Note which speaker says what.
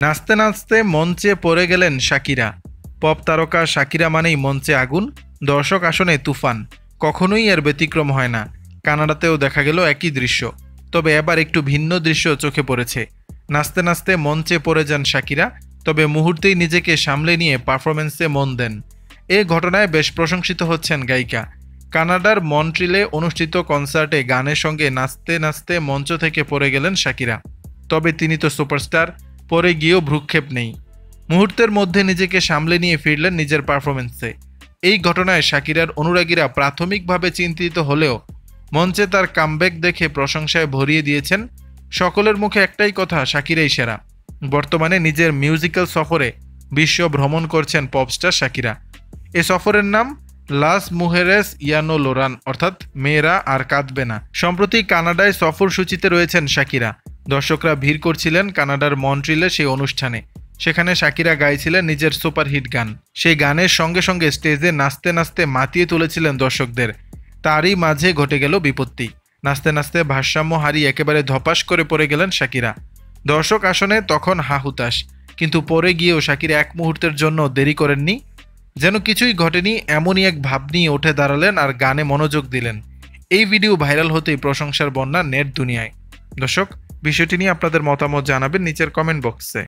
Speaker 1: নাচতে নাচতে মঞ্চে পড়ে গেলেন শাকিরা। পপ তারকা শাকিরা মানেই মঞ্চে আগুন, দর্শক আসনে তুফান। কখনোই এর ব্যতিক্রম হয় না। কানাডাতেও দেখা গেল একই দৃশ্য, তবে এবার একটু ভিন্ন দৃশ্য চোখে পড়েছে। নাচতে নাচতে মঞ্চে পড়ে যান শাকিরা, তবে মুহূর্তেই নিজেকে সামলে নিয়ে পারফরমেন্সে মন দেন। এ ঘটনায় বেশ প্রশংসিত হচ্ছেন গায়িকা। কানাডার মন্ট্রিলে অনুষ্ঠিত কনসার্টে গানের সঙ্গে নাচতে নাচতে মঞ্চ থেকে পড়ে গেলেন শাকিরা। তবে তিনি তো সুপারস্টার, পরে গিয়েও ভ্রুক্ষেপ নেই। মুহূর্তের মধ্যে নিজেকে সামলে নিয়ে ফিরলেন নিজের পারফরমেন্সে। এই ঘটনায় শাকিরার অনুরাগীরা প্রাথমিকভাবে চিন্তিত হলেও মঞ্চে তার কামব্যাক দেখে প্রশংসায় ভরিয়ে দিয়েছেন। সকলের মুখে একটাই কথা, শাকিরাই সেরা। বর্তমানে নিজের মিউজিক্যাল সফরে বিশ্ব ভ্রমণ করছেন পপস্টার শাকিরা। এ সফরের নাম লাস মুহেরেস ইয়ানো লোরান, অর্থাৎ মেয়েরা আর কাঁদবে না। সম্প্রতি কানাডায় সফর সূচিতে রয়েছেন শাকিরা। দর্শকরা ভিড় করছিলেন কানাডার মন্ট্রিলে সেই অনুষ্ঠানে। সেখানে শাকিরা গাইছিলেন নিজের সুপারহিট গান। সেই গানের সঙ্গে সঙ্গে স্টেজে নাচতে নাচতে মাতিয়ে তুলেছিলেন দর্শকদের। তারই মাঝে ঘটে গেল বিপত্তি। নাচতে নাচতে ভারসাম্য হারিয়ে একেবারে ধপাস করে পড়ে গেলেন শাকিরা। দর্শক আসনে তখন হাহুতাশ, কিন্তু পরে গিয়েও শাকিরা এক মুহূর্তের জন্য দেরি করেননি। যেন কিছুই ঘটেনি এমনই এক ভাব নিয়ে উঠে দাঁড়ালেন আর গানে মনোযোগ দিলেন। এই ভিডিও ভাইরাল হতেই প্রশংসার বন্যা নেট দুনিয়ায়। দর্শক, বিষয়টি নিয়ে আপনাদের মতামত জানাবেন নিচের কমেন্ট বক্সে।